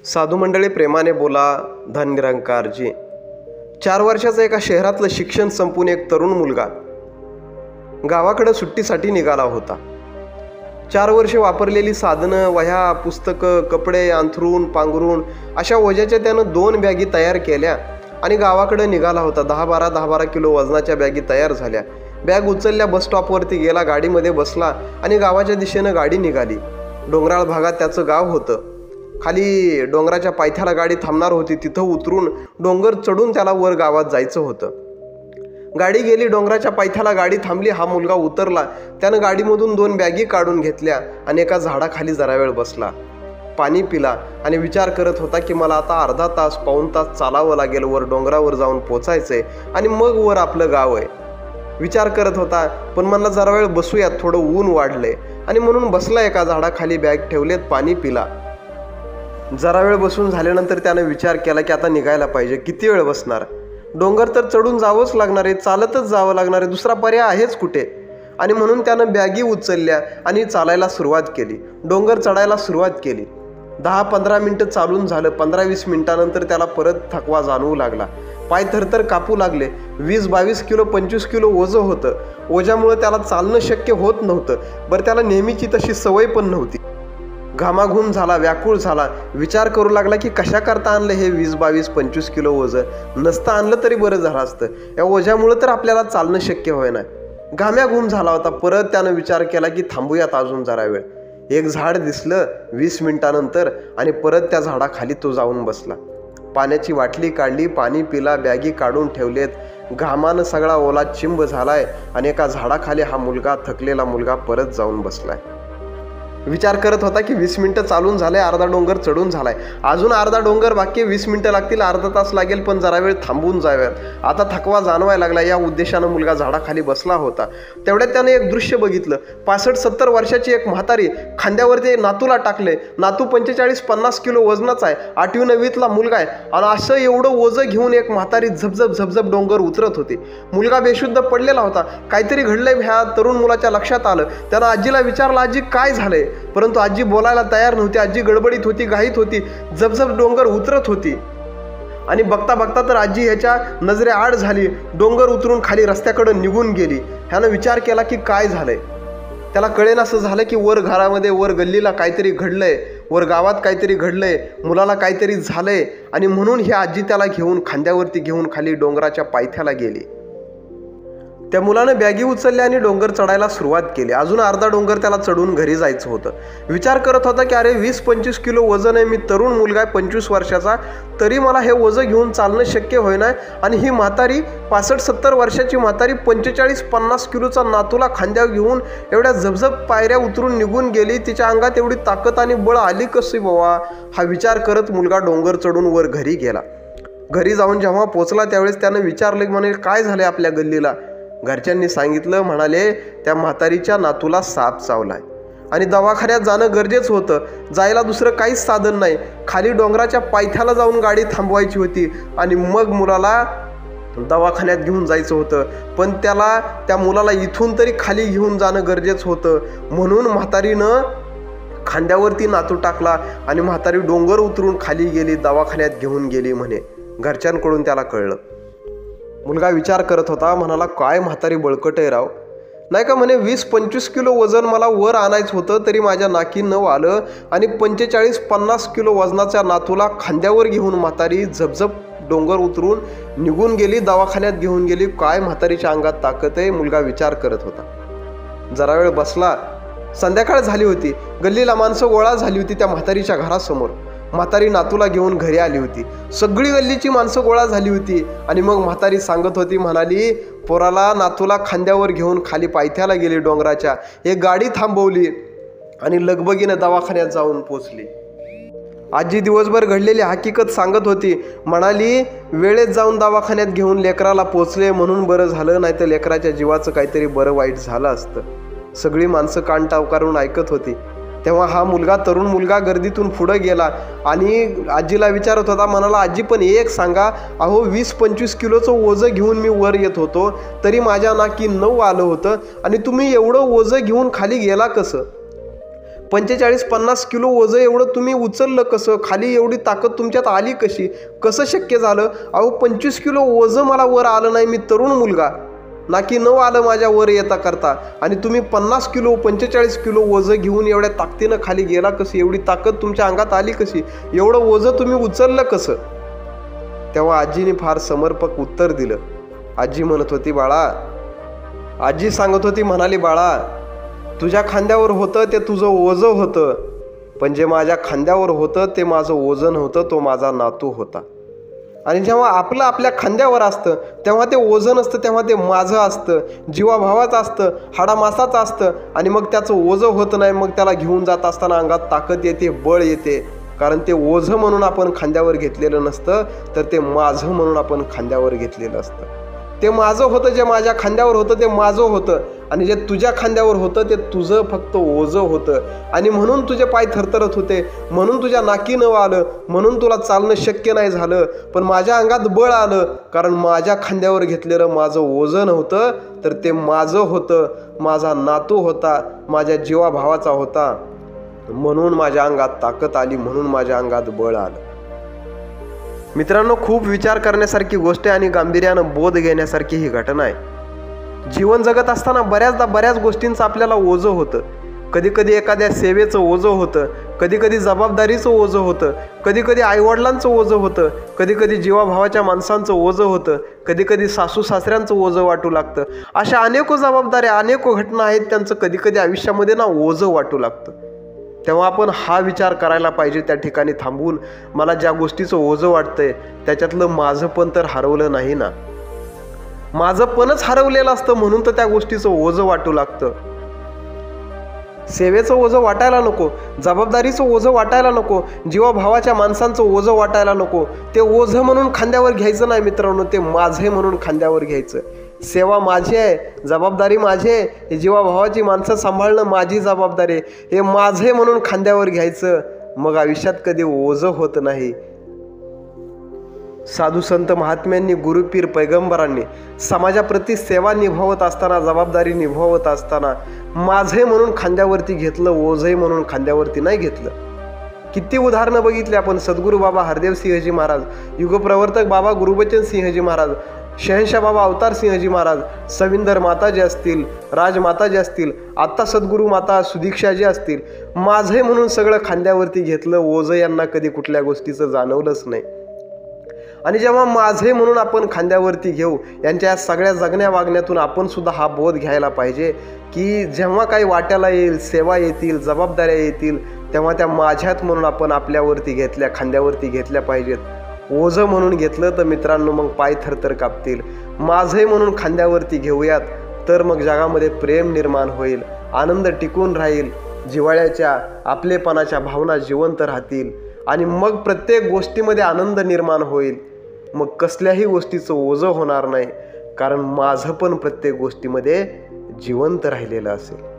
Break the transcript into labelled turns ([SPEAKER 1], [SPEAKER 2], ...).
[SPEAKER 1] साधू मंडळी प्रेमाने बोला, धन निरंकारजी। 4 वर्षाचा एका शहरातलं शिक्षण संपून एक तरुण मुलगा गावाकडे सुट्टीसाठी निघाला होता। 4 वर्षे वापरलेली साधनं, वह्या, पुस्तकं, कपडे, अंथरूण, पांघरूण अशा ओझ्याच्या त्यानं 2 बॅगी तयार केल्या आणि गावाकडे निघाला होता। 10-12 किलो वजनाच्या बॅगी तयार झाल्या। बॅग उचलल्या, बस स्टॉपवरती गेला, गाडीमध्ये बसला आणि गावाच्या दिशेनं गाडी निघाली। डोंगराळ भागात त्याचं गाव होतं। खाली डोंगराच्या पायथ्याला गाडी थांबणार होती। तिथं उतरून डोंगर चढून त्याला वर गावात जायचं होतं। गाडी गेली, डोंगराच्या पायथ्याला गाडी थांबली। हा मुलगा उतरला। त्यानं गाडीमधून 2 बॅगी काढून घेतल्या आणि एका झाडाखाली जरा वेळ बसला, पाणी पिला आणि विचार करत होता की मला आता अर्धा तास, पाऊण तास चालावं लागेल, वर डोंगरावर जाऊन पोचायचंय आणि मग वर आपलं गाव आहे। विचार करत होता, पण मला जरा वेळ बसूयात, थोडं ऊन वाढलंय आणि म्हणून बसला एका झाडाखाली, बॅग ठेवलेत, पाणी पिला। जरा वेळ बसून झाल्यानंतर त्यानं विचार केला की आता निघायला पाहिजे। किती वेळ बसणार? डोंगर तर चढून जावंच लागणार आहे, चालतच जावं लागणार आहे, दुसरा पर्याय आहेच कुठे? आणि म्हणून त्यानं बॅगी उचलल्या आणि चालायला सुरुवात केली, डोंगर चढायला सुरुवात केली। 10-15 मिनटं चालून झालं। 15-20 मिनिटानंतर त्याला परत थकवा जाणवू लागला। पाय थरथर कापू लागले। 20-22 किलो, 25 किलो ओझं होतं। ओझ्यामुळे त्याला चालणं शक्य होत नव्हतं। बरं, त्याला नेहमीची तशी सवय पण नव्हती। घामाघूम झाला, व्याकुळ झाला। विचार करू लागला की कशा करता आणलं हे 20-22-25 किलो ओझं? नसतं आणलं तरी बरं झालं असतं। या ओझ्यामुळं तर आपल्याला चालणं शक्य होईना। घाम्याघूम झाला होता। परत त्यानं विचार केला की थांबूयात अजून जरा वेळ। एक झाड दिसलं 20 मिनिटानंतर आणि परत त्या झाडाखाली तो जाऊन बसला। पाण्याची बाटली काढली, पाणी पिला, बॅगी काढून ठेवलेत। घामानं सगळा ओला चिंब झालाय आणि एका झाडाखाली हा मुलगा, थकलेला मुलगा, परत जाऊन बसलाय। विचार करत होता की 20 मिनिटं चालून झाले, अर्धा डोंगर चढून झालाय, अजून अर्धा डोंगर बाकी, 20 मिनिटं लागतील, अर्धा तास लागेल, पण जरा वेळ थांबून जाव्यात। आता थकवा जाणवायला लागला। या उद्देशानं मुलगा झाडाखाली बसला होता। तेवढ्यात त्याने एक दृश्य बघितलं। 65-70 वर्षाची एक म्हातारी खांद्यावरती नातूला टाकले। नातू 45-50 किलो वजनाचा आहे, 8वी-9वीतला मुलगा आहे आणि असं एवढं ओझं घेऊन एक म्हातारी झपझप डोंगर उतरत होती। मुलगा बेशुद्ध पडलेला होता। काहीतरी घडलंय ह्या तरुण मुलाच्या लक्षात आलं। त्यानं आजीला विचारलं, आजी काय झालंय? परंतु आजी बोलायला तयार नव्हती। आजी गडबडीत होती, घाईत होती, झपझप डोंगर उतरत होती आणि बघता बघता तर आजी ह्याच्या नजरेआड झाली। डोंगर उतरून खाली रस्त्याकडे निघून गेली। ह्यानं विचार केला की काय झालंय? त्याला कळेन असं झालं की वर घरामध्ये, वर गल्लीला काहीतरी घडलंय, वर गावात काहीतरी घडलंय, मुलाला काहीतरी झालंय आणि म्हणून ही आजी त्याला घेऊन, खांद्यावरती घेऊन खाली डोंगराच्या पायथ्याला गेली। त्या मुलानं बॅगी उचलल्या आणि डोंगर चढायला सुरुवात केली। अजून अर्धा डोंगर त्याला चढून घरी जायचं होतं। विचार करत होता की अरे 20-25 किलो वजन आहे, मी तरुण मुलगा आहे 25 वर्षाचा, तरी मला हे ओझं घेऊन चालणं शक्य होईना आणि ही म्हातारी 65-70 वर्षाची म्हातारी 45-50 किलोचा नातूला खांद्यावर घेऊन एवढ्या झपझप पायऱ्या उतरून निघून गेली। तिच्या अंगात एवढी ताकद आणि बळ आली कशी बाबा? हा विचार करत मुलगा डोंगर चढून वर घरी गेला। घरी जाऊन जेव्हा पोचला त्यावेळेस त्यानं विचारलं, म्हणे काय झाले आपल्या गल्लीला? घरच्यांनी सांगितलं, म्हणाले त्या म्हातारीच्या नातूला साप चावलाय आणि दवाखान्यात जाणं गरजेचं होतं। जायला दुसरं काहीच साधन नाही। खाली डोंगराच्या पायथ्याला जाऊन गाडी थांबवायची होती आणि मग मुलाला दवाखान्यात घेऊन जायचं होतं, पण त्याला, त्या मुलाला इथून तरी खाली घेऊन जाणं गरजेचं होतं। म्हणून म्हातारीनं खांद्यावरती नातू टाकला आणि म्हातारी डोंगर उतरून खाली गेली, दवाखान्यात घेऊन गेली म्हणे। घरच्यांकडून त्याला कळलं। मुलगा विचार करत होता, म्हणाला काय म्हातारी बळकट आहे राव, नाही का? म्हणे 20-25 किलो वजन मला वर आणायचं होतं तरी माझ्या नाकी न आलं आणि 45-50 किलो वजनाच्या नातूला खांद्यावर घेऊन म्हातारी झपझप डोंगर उतरून निघून गेली, दवाखान्यात घेऊन गेली। काय म्हातारीच्या अंगात ताकद आहे? मुलगा विचार करत होता। जरा वेळ बसला। संध्याकाळ झाली होती। गल्लीला माणसं गोळा झाली होती त्या म्हातारीच्या घरासमोर। म्हातारी नातूला घेऊन घरी आली होती। सगळी गल्लीची माणसं गोळा झाली होती आणि मग म्हातारी सांगत होती, म्हणाली पोराला, नातूला खांद्यावर घेऊन खाली पायथ्याला गेली डोंगराच्या, एक गाडी थांबवली आणि लगबगीनं दवाखान्यात जाऊन पोचली। आजी दिवसभर घडलेली हकीकत सांगत होती। म्हणाली वेळेत जाऊन दवाखान्यात घेऊन लेकराला पोचले म्हणून बरं झालं, नाही तर लेकराच्या जीवाचं काहीतरी बरं वाईट झालं असतं। सगळी माणसं कान टावकारून ऐकत होती। तेव्हा हा मुलगा, तरुण मुलगा गर्दीतून पुढे गेला आणि आजीला विचारत होता, म्हणाला आजी पण एक सांगा, अहो 20-25 किलोचं ओझं घेऊन मी वर येत होतो तरी माझ्या नाकी 9 आलं होतं आणि तुम्ही एवढं ओझं घेऊन खाली गेला कसं? 45-50 किलो ओझं एवढं तुम्ही उचललं कसं? खाली एवढी ताकद तुमच्यात आली कशी? कसं शक्य झालं? अहो 25 किलो ओझं मला वर आलं नाही, मी तरुण मुलगा, ना की नऊ आलं माझ्या वर येता करता, आणि तुम्ही 50 किलो 45 किलो ओझं घेऊन एवढ्या ताकदीनं खाली गेला कशी? एवढी ताकद तुमच्या अंगात आली कशी? एवढं ओझं तुम्ही उचललं कसं? तेव्हा आजीने फार समर्पक उत्तर दिलं. आजी म्हणत होती, बाळा, आजी सांगत होती, म्हणाली, बाळा, तुझ्या खांद्यावर होतं ते तुझं ओझं होतं, पण जे माझ्या खांद्यावर होतं ते माझं ओझं नव्हतं, तो माझा नातू होता. आणि जेव्हा आपलं आपल्या खांद्यावर असतं तेव्हा ते ओझं नसतं, तेव्हा ते माझं असतं, जीवाभावाचं असतं, हाडामासाचं असतं, आणि मग त्याचं ओझं होत नाही. मग त्याला घेऊन जात असताना अंगात ताकद येते, बळ येते, कारण ते ओझं म्हणून आपण खांद्यावर घेतलेलं नसतं, तर ते माझं म्हणून आपण खांद्यावर घेतलेलं असतं. ते माझं होतं, जे माझ्या खांद्यावर होतं ते माझं होतं, आणि जे तुझ्या खांद्यावर होतं ते तुझं फक्त ओझं होतं. आणि म्हणून तुझे पाय थरथरत होते, म्हणून तुझ्या नाकी नवं आलं, म्हणून तुला चालणं शक्य नाही झालं. पण माझ्या अंगात बळ आलं, कारण माझ्या खांद्यावर घेतलेलं माझं ओझं नव्हतं, तर ते माझं होतं, माझा नातू होता, माझ्या जीवाभावाचा होता, म्हणून माझ्या अंगात ताकद आली, म्हणून माझ्या अंगात बळ आलं. मित्रांनो, खूप विचार करण्यासारखी गोष्ट आहे आणि गांभीर्यानं बोध घेण्यासारखी ही घटना आहे. जीवन जगत असताना बऱ्याच गोष्टींचं आपल्याला ओझं होतं. कधी कधी एखाद्या सेवेचं ओझं होतं, कधी कधी जबाबदारीचं ओझं होतं, कधी कधी आईवडिलांचं ओझं होतं, कधी कधी जीवाभावाच्या माणसांचं ओझं होतं, कधी कधी सासू सासऱ्यांचं ओझं वाटू लागतं. अशा अनेक जबाबदाऱ्या, अनेक घटना आहेत, त्यांचं कधी कधी आयुष्यामध्ये ओझं वाटू लागतं. तेव्हा आपण हा विचार करायला पाहिजे त्या ठिकाणी थांबून, मला ज्या गोष्टीचं ओझं वाटतंय त्याच्यातलं माझं पण तर हरवलं नाही ना. माझं पणच हरवलेलं असतं म्हणून तर त्या गोष्टीचं ओझं वाटू लागतं. सेवेचं ओझं वाटायला नको, जबाबदारीचं ओझं वाटायला नको, जीवाभावाच्या माणसांचं ओझं वाटायला नको. ते ओझं म्हणून खांद्यावर घ्यायचं नाही मित्रांनो, ते माझे म्हणून खांद्यावर घ्यायचं. सेवा माझी आहे, जबाबदारी माझी आहे, हे जीवाभावाची माणसं सांभाळणं माझी जबाबदारी आहे, हे माझे म्हणून खांद्यावर घ्यायचं. मग आयुष्यात कधी ओझं होत नाही. साधू संत महात्म्यांनी, गुरुपीर पैगंबरांनी समाजाप्रती सेवा निभावत असताना, जबाबदारी निभावत असताना माझे म्हणून खांद्यावरती घेतलं, ओझे म्हणून खांद्यावरती नाही घेतलं. किती उदाहरणं बघितली आपण. सद्गुरू बाबा हरदेव सिंहजी महाराज, युगप्रवर्तक बाबा गुरुबचन सिंहजी महाराज, शहनशाह बाबा अवतार सिंहजी महाराज, सविंदर माताजी असतील, राजमाताजी असतील, आत्ता सद्गुरू माता सुदीक्षाजी असतील, माझे म्हणून सगळं खांद्यावरती घेतलं. ओझं यांना कधी कुठल्या गोष्टीचं जाणवलंच नाही. आणि जेव्हा माझे म्हणून आपण खांद्यावरती घेऊ, यांच्या सगळ्या जगण्या वागण्यातून आपण सुद्धा हा बोध घ्यायला पाहिजे की जेव्हा काही वाट्याला येईल, सेवा येतील, जबाबदाऱ्या येतील, तेव्हा त्या माझ्यात म्हणून आपण आपल्यावरती घेतल्या, खांद्यावरती घेतल्या पाहिजेत. ओझं म्हणून घेतलं तर मित्रांनो मग पाय थरथर कापतील. माझे म्हणून खांद्यावरती घेऊयात, तर मग जगामध्ये प्रेम निर्माण होईल, आनंद टिकून राहील, जिव्हाळ्याच्या, आपलेपणाच्या भावना जिवंत राहतील, आणि मग प्रत्येक गोष्टीमध्ये आनंद निर्माण होईल. मग कसल्याही गोष्टीचं ओझं होणार नाही, कारण माझं पण प्रत्येक गोष्टीमध्ये जिवंत राहिलेलं असेल.